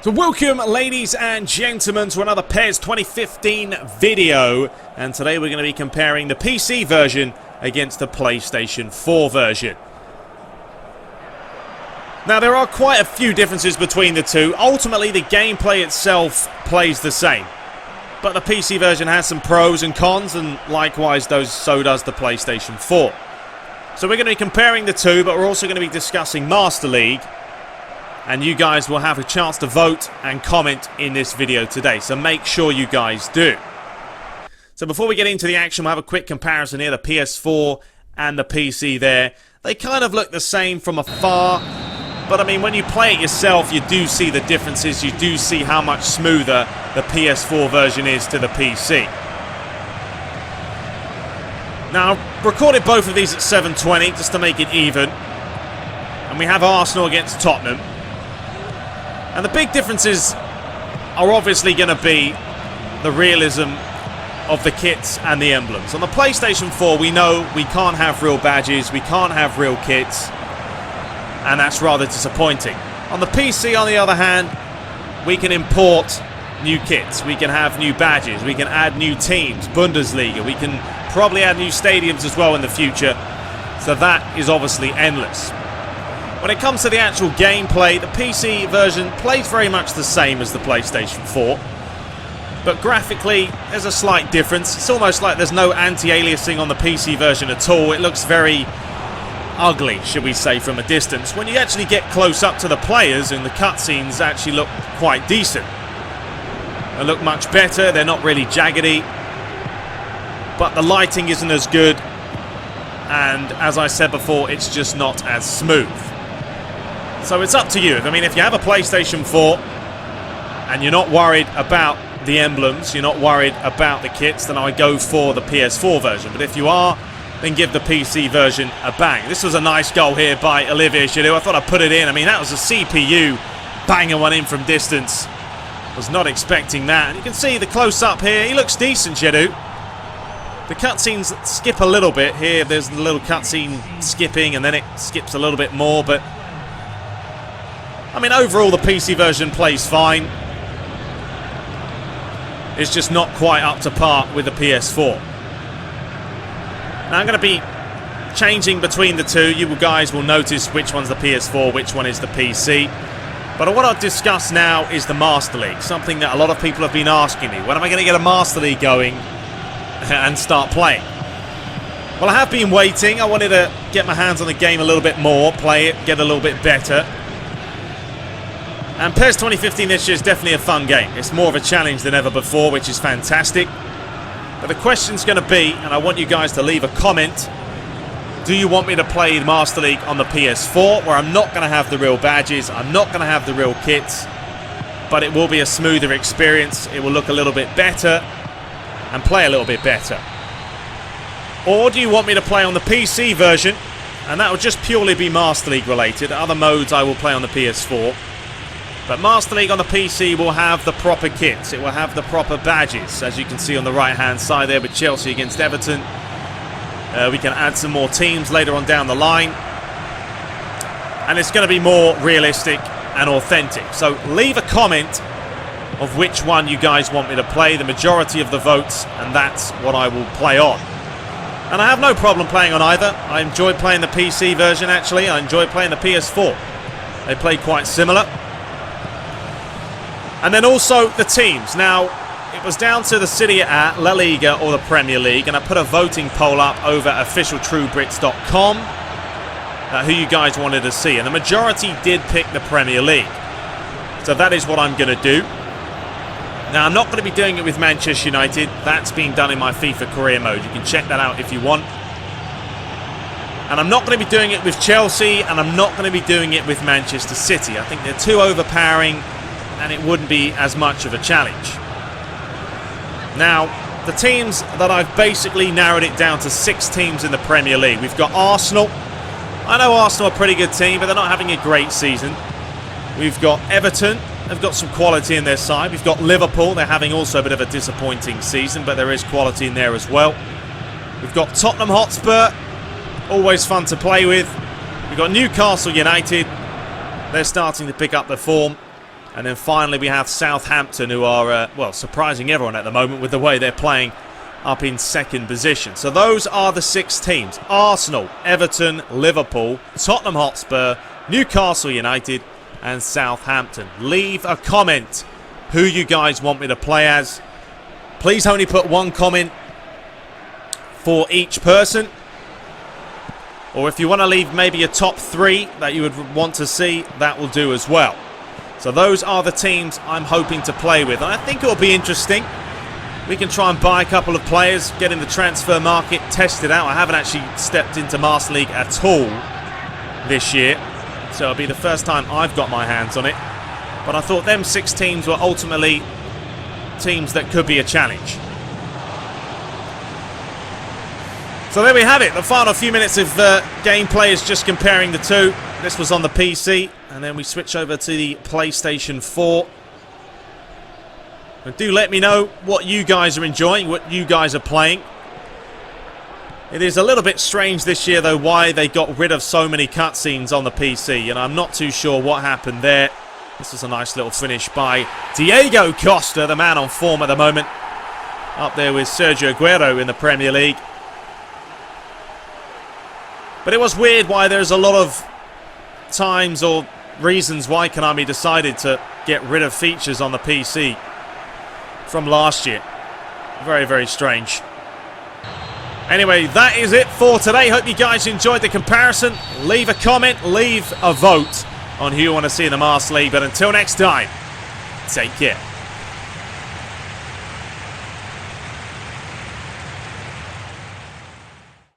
So welcome, ladies and gentlemen, to another PES 2015 video. And today we're going to be comparing the PC version against the PlayStation 4 version. Now, there are quite a few differences between the two. Ultimately, the gameplay itself plays the same. But the PC version has some pros and cons, and likewise, so does the PlayStation 4. So we're going to be comparing the two, but we're also going to be discussing Master League. And you guys will have a chance to vote and comment in this video today. So make sure you guys do. So before we get into the action, we'll have a quick comparison here. The PS4 and the PC there. They kind of look the same from afar. But I mean, when you play it yourself, you do see the differences. You do see how much smoother the PS4 version is to the PC. Now, I've recorded both of these at 720 just to make it even. And we have Arsenal against Tottenham. And the big differences are obviously going to be the realism of the kits and the emblems. On the PlayStation 4, we know we can't have real badges, we can't have real kits, and that's rather disappointing. On the PC, on the other hand, we can import new kits, we can have new badges, we can add new teams, Bundesliga, we can probably add new stadiums as well in the future, so that is obviously endless. When it comes to the actual gameplay, the PC version plays very much the same as the PlayStation 4. But graphically, there's a slight difference. It's almost like there's no anti-aliasing on the PC version at all. It looks very ugly, should we say, from a distance. When you actually get close up to the players, and the cutscenes actually look quite decent. They look much better. They're not really jaggedy. But the lighting isn't as good. And as I said before, it's just not as smooth. So it's up to you. I mean, if you have a PlayStation 4 and you're not worried about the emblems, you're not worried about the kits, then I go for the PS4 version. But if you are, then give the PC version a bang. This was a nice goal here by Olivier Giroud. I thought I'd put it in. I mean, that was a CPU banging one in from distance. Was not expecting that. And you can see the close-up here. He looks decent, Giroud. The cutscenes skip a little bit here. There's a little cutscene skipping, and then it skips a little bit more, but I mean, overall, the PC version plays fine. It's just not quite up to par with the PS4. Now, I'm going to be changing between the two. You guys will notice which one's the PS4, which one is the PC. But what I'll discuss now is the Master League, something that a lot of people have been asking me. When am I going to get a Master League going and start playing? Well, I have been waiting. I wanted to get my hands on the game a little bit more, play it, get a little bit better. And PES 2015 this year is definitely a fun game. It's more of a challenge than ever before, which is fantastic. But the question's going to be, and I want you guys to leave a comment, do you want me to play the Master League on the PS4, where I'm not going to have the real badges, I'm not going to have the real kits, but it will be a smoother experience, it will look a little bit better, and play a little bit better? Or do you want me to play on the PC version, and that will just purely be Master League related? Other modes I will play on the PS4. But Master League on the PC will have the proper kits. It will have the proper badges, as you can see on the right-hand side there with Chelsea against Everton. We can add some more teams later on down the line. And it's going to be more realistic and authentic. So leave a comment of which one you guys want me to play. The majority of the votes, and that's what I will play on. And I have no problem playing on either. I enjoy playing the PC version, actually. I enjoy playing the PS4. They play quite similar. And then also the teams. Now, it was down to the Serie A, La Liga or the Premier League, and I put a voting poll up over officialtruebrits.com who you guys wanted to see, and the majority did pick the Premier League. So that is what I'm going to do. Now, I'm not going to be doing it with Manchester United. That's being done in my FIFA career mode. You can check that out if you want. And I'm not going to be doing it with Chelsea, and I'm not going to be doing it with Manchester City. I think they're too overpowering, and it wouldn't be as much of a challenge. Now, the teams that I've basically narrowed it down to 6 teams in the Premier League. We've got Arsenal. I know Arsenal are a pretty good team, but they're not having a great season. We've got Everton. They've got some quality in their side. We've got Liverpool. They're having also a bit of a disappointing season, but there is quality in there as well. We've got Tottenham Hotspur. Always fun to play with. We've got Newcastle United. They're starting to pick up their form. And then finally we have Southampton, who are, well, surprising everyone at the moment with the way they're playing, up in second position. So those are the 6 teams. Arsenal, Everton, Liverpool, Tottenham Hotspur, Newcastle United and Southampton. Leave a comment who you guys want me to play as. Please only put 1 comment for each person. Or if you want to leave maybe a top 3 that you would want to see, that will do as well. So those are the teams I'm hoping to play with. And I think it will be interesting. We can try and buy a couple of players, get in the transfer market, test it out. I haven't actually stepped into Master League at all this year. So it'll be the first time I've got my hands on it. But I thought them 6 teams were ultimately teams that could be a challenge. So there we have it. The final few minutes of gameplay is just comparing the two. This was on the PC. And then we switch over to the PlayStation 4. And do let me know what you guys are enjoying, what you guys are playing. It is a little bit strange this year, though, why they got rid of so many cutscenes on the PC. And I'm not too sure what happened there. This was a nice little finish by Diego Costa, the man on form at the moment. Up there with Sergio Aguero in the Premier League. But it was weird why there's a lot of times or reasons why Konami decided to get rid of features on the PC from last year. Very, very strange. Anyway, that is it for today. Hope you guys enjoyed the comparison. Leave a comment, leave a vote on who you want to see in the Master League. But until next time, take care.